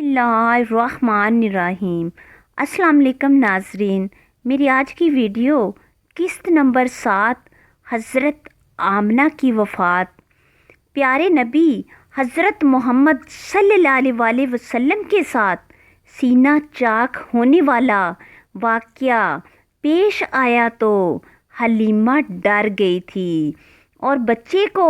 बिस्मिल्लाहिर्रहमानिर्रहीम। अस्सलाम वालेकुम नाजरीन, मेरी आज की वीडियो किस्त नंबर 7 हज़रत आमना की वफ़ात। प्यारे नबी हज़रत मोहम्मद सल्लल्लाहु अलैहि वसल्लम के साथ सीना चाक होने वाला वाक़या पेश आया तो हलीमा डर गई थी और बच्चे को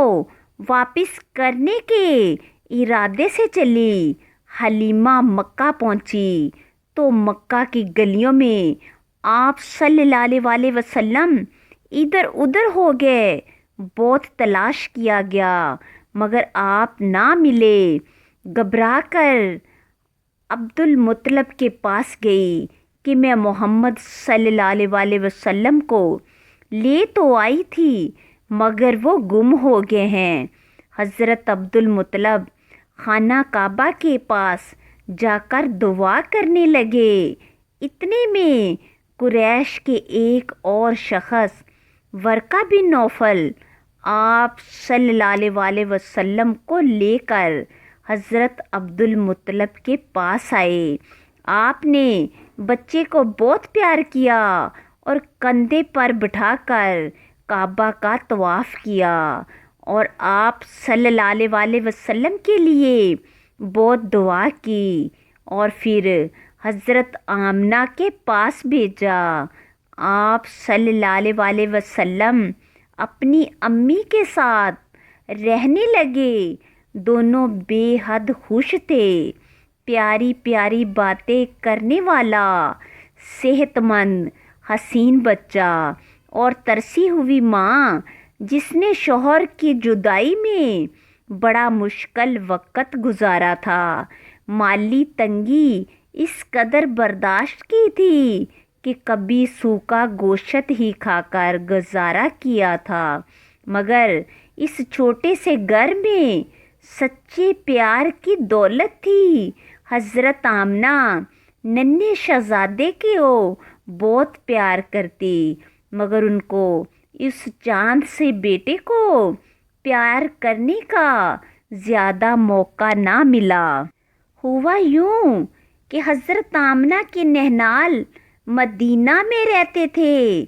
वापस करने के इरादे से चली। हलीमा मक्का पहुंची तो मक्का की गलियों में आप सल्लल्लाहु अलैहि वसल्लम इधर उधर हो गए। बहुत तलाश किया गया मगर आप ना मिले। घबरा कर अब्दुल मुत्तलब के पास गई कि मैं मोहम्मद सल्लल्लाहु अलैहि वसल्लम को ले तो आई थी मगर वो गुम हो गए हैं। हज़रत अब्दुल मुत्तलब खाना काबा के पास जाकर दुआ करने लगे। इतने में कुरैश के एक और शख्स वर्का बिन नौफल आप सल्लल्लाहु अलैहि वसल्लम को लेकर हज़रत अब्दुल मुत्तलब के पास आए। आपने बच्चे को बहुत प्यार किया और कंधे पर बिठाकर काबा का तवाफ़ किया और आप सल्लल्लाहु अलैहि वसल्लम के लिए बहुत दुआ की और फिर हज़रत आमना के पास भेजा। आप सल्लल्लाहु अलैहि वसल्लम अपनी अम्मी के साथ रहने लगे। दोनों बेहद खुश थे। प्यारी प्यारी बातें करने वाला सेहतमंद हसीन बच्चा और तरसी हुई माँ जिसने शौहर की जुदाई में बड़ा मुश्किल वक़्त गुजारा था। माली तंगी इस कदर बर्दाश्त की थी कि कभी सूखा गोश्त ही खाकर गुजारा किया था मगर इस छोटे से घर में सच्चे प्यार की दौलत थी। हज़रत आमना नन्हे शहजादे को बहुत प्यार करती मगर उनको इस चांद से बेटे को प्यार करने का ज़्यादा मौका ना मिला। हुआ यूं कि हज़रत आमना के नहनाल मदीना में रहते थे।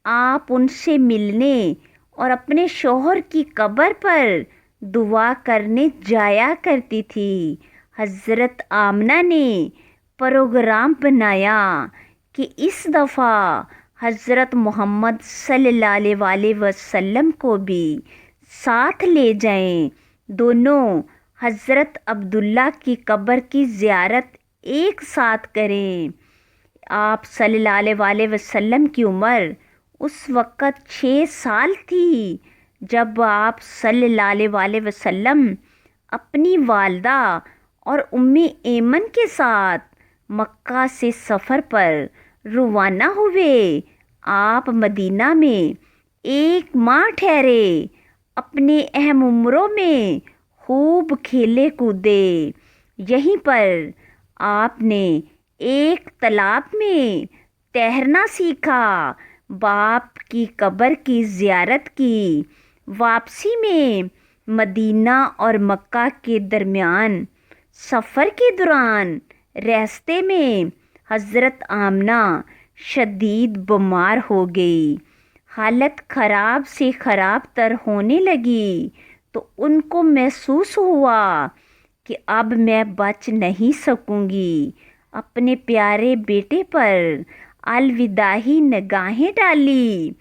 आप उनसे मिलने और अपने शौहर की कब्र पर दुआ करने जाया करती थी। हज़रत आमना ने प्रोग्राम बनाया कि इस दफ़ा हज़रत मोहम्मद सल्लल्लाहु अलैहि वसल्लम को भी साथ ले जाएं। दोनों हज़रत अब्दुल्ला की कब्र की ज़ियारत एक साथ करें। आप सल्लल्लाहु अलैहि वसल्लम की उम्र उस वक़्त 6 साल थी जब आप सल्लल्लाहु अलैहि वसल्लम अपनी वालदा और उम्मी ऐमन के साथ मक्का से सफ़र पर रवाना हुए। आप मदीना में 1 माह ठहरे। अपने अहम उम्रों में खूब खेले कूदे। यहीं पर आपने एक तालाब में तैरना सीखा। बाप की कब्र की ज़ियारत की। वापसी में मदीना और मक्का के दरमियान सफ़र के दौरान रास्ते में हज़रत आमना शदीद बीमार हो गई। हालत ख़राब से ख़राब तर होने लगी तो उनको महसूस हुआ कि अब मैं बच नहीं सकूंगी। अपने प्यारे बेटे पर अलविदाही निगाहें डाली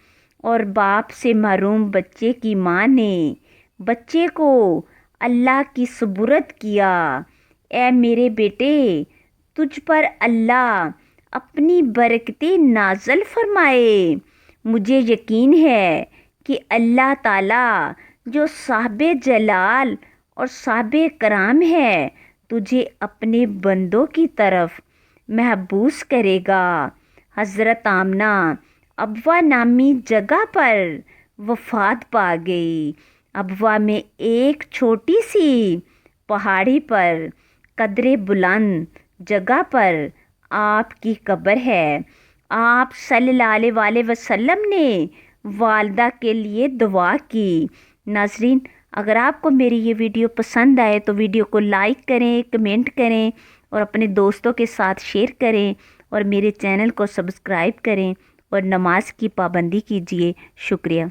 और बाप से महरूम बच्चे की माँ ने बच्चे को अल्लाह की सुपुर्द किया। ऐ मेरे बेटे, तुझ पर अल्लाह अपनी बरकतें नाज़िल फरमाए। मुझे यकीन है कि अल्लाह ताला जो साहिब जलाल और साहिब कराम है तुझे अपने बंदों की तरफ महबूस करेगा। हज़रत आमना अबवा नामी जगह पर वफ़ात पा गई। अबवा में एक छोटी सी पहाड़ी पर कदरे बुलंद जगह पर आपकी कब्र है। आप सल्लल्लाहु अलैहि वसल्लम ने वालदा के लिए दुआ की। नाज़रीन, अगर आपको मेरी ये वीडियो पसंद आए तो वीडियो को लाइक करें, कमेंट करें اور اپنے دوستوں کے ساتھ شیئر کریں اور میرے چینل کو سبسکرائب کریں اور نماز کی پابندی کیجیے۔ شکریہ۔